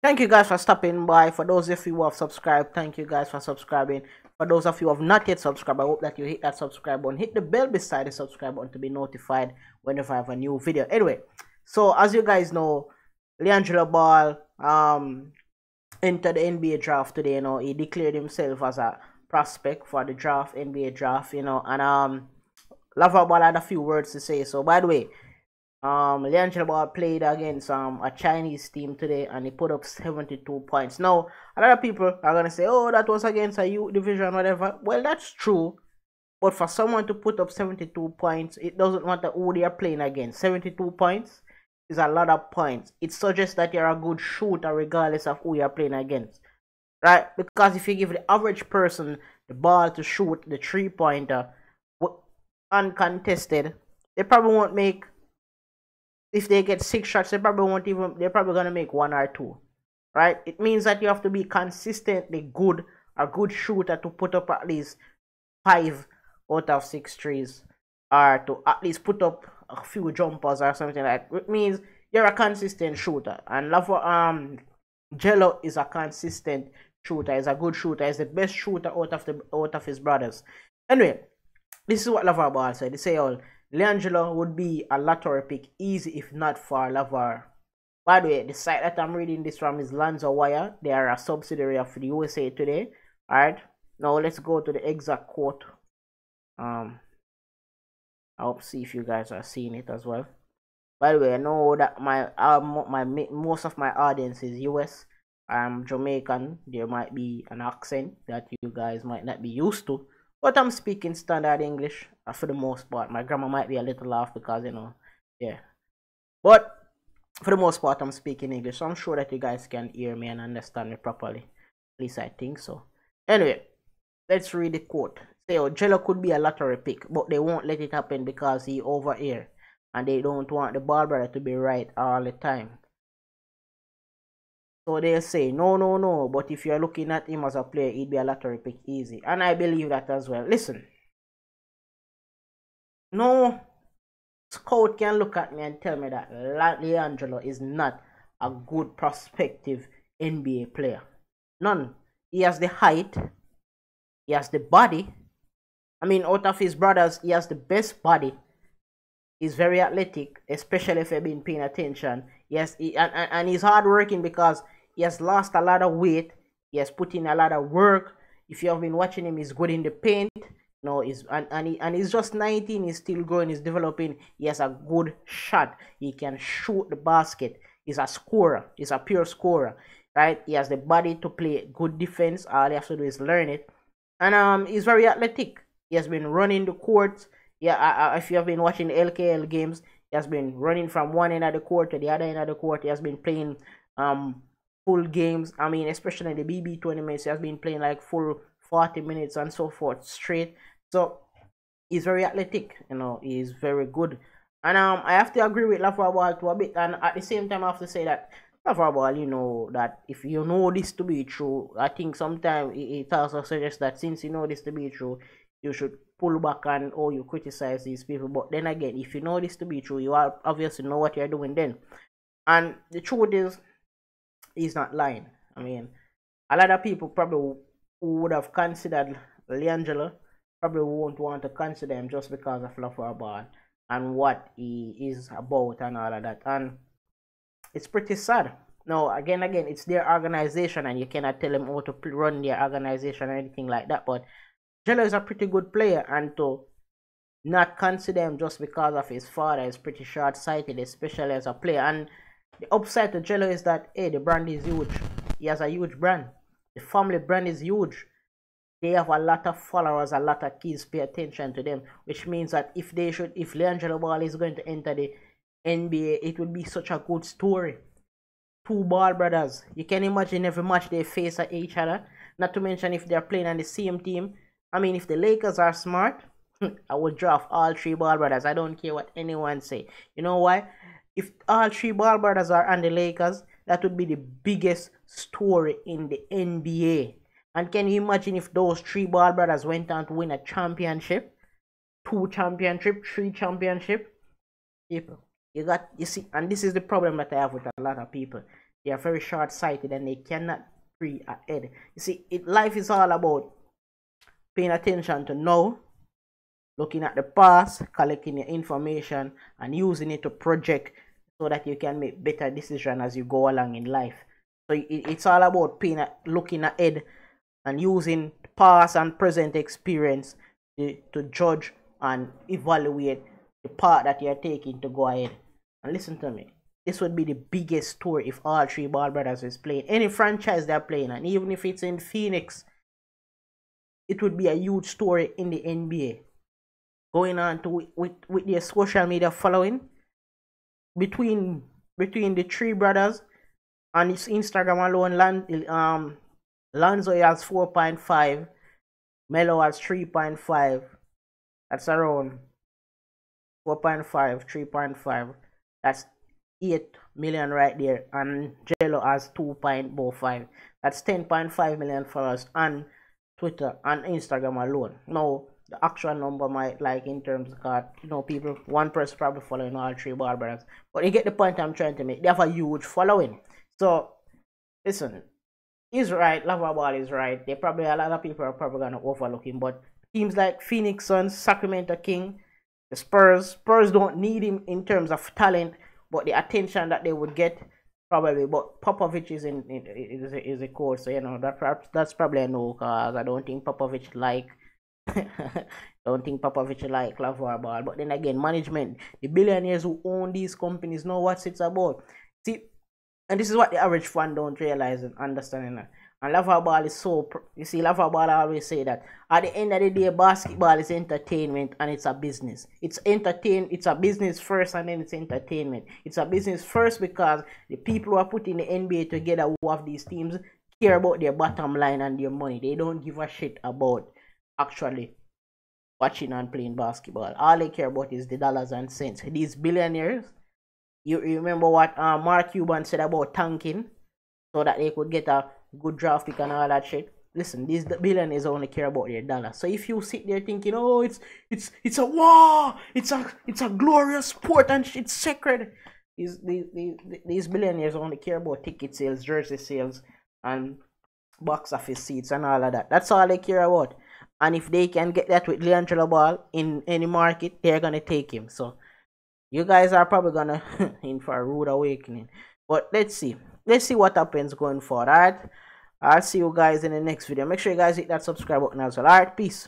Thank you guys for stopping by. For those of you who have subscribed, thank you guys for subscribing. For those of you who have not yet subscribed, I hope that you hit that subscribe button. Hit the bell beside the subscribe button to be notified whenever I have a new video. Anyway, so as you guys know, LiAngelo Ball entered the NBA draft today. He declared himself as a prospect for the draft, NBA draft. And LaVar Ball had a few words to say. So by the way, LiAngelo Ball played against a Chinese team today and he put up 72 points. Now, a lot of people are gonna say, oh, that was against a youth division, whatever. Well, that's true. But for someone to put up 72 points, it doesn't matter who they are playing against. 72 points is a lot of points. It suggests that you're a good shooter regardless of who you're playing against. Right? Because if you give the average person the ball to shoot the 3-pointer uncontested, they probably won't make. If they get 6 shots, they're probably gonna make 1 or 2. Right? It means that you have to be consistently good, a good shooter to put up at least 5 out of 6 trees, or to at least put up a few jumpers or something like that. It means you're a consistent shooter. And Jello is a consistent shooter, is a good shooter, is the best shooter out of his brothers. Anyway, this is what LaVar Ball said. They say LiAngelo would be a lottery pick easy if not for LaVar. By the way, the site that I'm reading this from is Lanza Wire. They are a subsidiary of the USA Today. Alright, now let's go to the exact quote. I'll see if you guys are seeing it as well. By the way, I know that most of my audience is US. I'm Jamaican. There might be an accent that you guys might not be used to. But I'm speaking standard English for the most part. My grammar might be a little off because, yeah. But for the most part, I'm speaking English. So I'm sure that you guys can hear me and understand me properly. At least I think so. Anyway, let's read the quote. Say, Jello could be a lottery pick, but they won't let it happen because he over here. And they don't want the ball brother to be right all the time. So they'll say, no, but if you're looking at him as a player, he'd be a lottery pick easy. And I believe that as well. Listen, no scout can look at me and tell me that LiAngelo is not a good prospective NBA player. None. He has the height. He has the body. I mean, out of his brothers, he has the best body. He's very athletic, especially if you've been paying attention. Yes, and he's hardworking because he has lost a lot of weight. He has put in a lot of work. If you have been watching him, he's good in the paint. He's just 19. He's still growing. He's developing. He has a good shot. He can shoot the basket. He's a scorer. He's a pure scorer, right? He has the body to play good defense. All he has to do is learn it. And he's very athletic. He has been running the court. Yeah, if you have been watching the LKL games, he has been running from one end of the court to the other end of the court. He has been playing full games. I mean, especially in the BB tournaments, he has been playing like full 40 minutes and so forth straight. So he's very athletic. He's very good. And I have to agree with LaVar Ball to a bit. And at the same time, I have to say that LaVar Ball, that if you know this to be true, I think sometimes it also suggests that since you know this to be true, you should pull back on how you criticize these people. But then again, if you know this to be true, you obviously know what you're doing then. And the truth is, he's not lying. I mean, a lot of people probably who would have considered LiAngelo probably won't want to consider him just because of LaVar Ball and what he is about and all of that. And it's pretty sad. Now, again, it's their organization and you cannot tell them how to run their organization or anything like that. But Jello is a pretty good player, and to not consider him just because of his father is pretty short-sighted, especially as a player. And the upside to Jello is that, hey, the brand is huge. He has a huge brand. The family brand is huge. They have a lot of followers, a lot of kids pay attention to them, which means that if LiAngelo Ball is going to enter the NBA, it would be such a good story. 2 Ball brothers. You can imagine every match they face at each other. Not to mention if they're playing on the same team. I mean, if the Lakers are smart, I would draft all 3 Ball brothers. I don't care what anyone say. You know why? If all 3 Ball brothers are on the Lakers, that would be the biggest story in the NBA. And can you imagine if those 3 Ball brothers went on to win a championship? 2 championship, 3 championship? People, you see, and this is the problem that I have with a lot of people. They are very short-sighted and they cannot pre ahead. You see, life is all about paying attention to now, looking at the past, collecting your information, and using it to project so that you can make better decisions as you go along in life. So it's all about looking ahead and using past and present experience to judge and evaluate the part that you're taking to go ahead. And listen to me, this would be the biggest story if all three Ball brothers is playing any franchise they're playing, and even if it's in Phoenix, it would be a huge story in the NBA. Going on to with their social media following between the three brothers on his Instagram alone, Lonzo has 4.5, Melo has 3.5. That's around 4.5, 3.5. That's 8 million right there. And Jello has 2.05. That's 10.5 million followers on Twitter and Instagram alone. Now, the actual number might, like, in terms of, people, one person probably following all three Ball brothers. But you get the point I'm trying to make. They have a huge following. So, listen, he's right. LaVar Ball is right. A lot of people are probably going to overlook him. But teams like Phoenix Suns, Sacramento King, the Spurs don't need him in terms of talent, but the attention that they would get, probably. But Popovich is a coach, so that's probably a no, cause I don't think Popovich like LaVar Ball. But then again, management, the billionaires who own these companies know what it's about. See, and this is what the average fan don't realize and understand. And LaVar Ball is LaVar Ball always say that at the end of the day, basketball is entertainment and it's a business. It's a business first and then it's entertainment. It's a business first because the people who are putting the NBA together, who have these teams, care about their bottom line and their money. They don't give a shit about actually watching and playing basketball. All they care about is the dollars and cents. These billionaires, you remember what Mark Cuban said about tanking so that they could get a good draft pick and all that shit. Listen, these billionaires only care about their dollars. So if you sit there thinking, oh, it's a war, it's a glorious sport and it's sacred, these billionaires only care about ticket sales, jersey sales, and box office seats and all of that. That's all they care about. And if they can get that with LiAngelo Ball in any market, they're gonna take him. So you guys are probably gonna in for a rude awakening. But let's see what happens going forward. Alright, I'll see you guys in the next video. Make sure you guys hit that subscribe button as well. Alright, peace.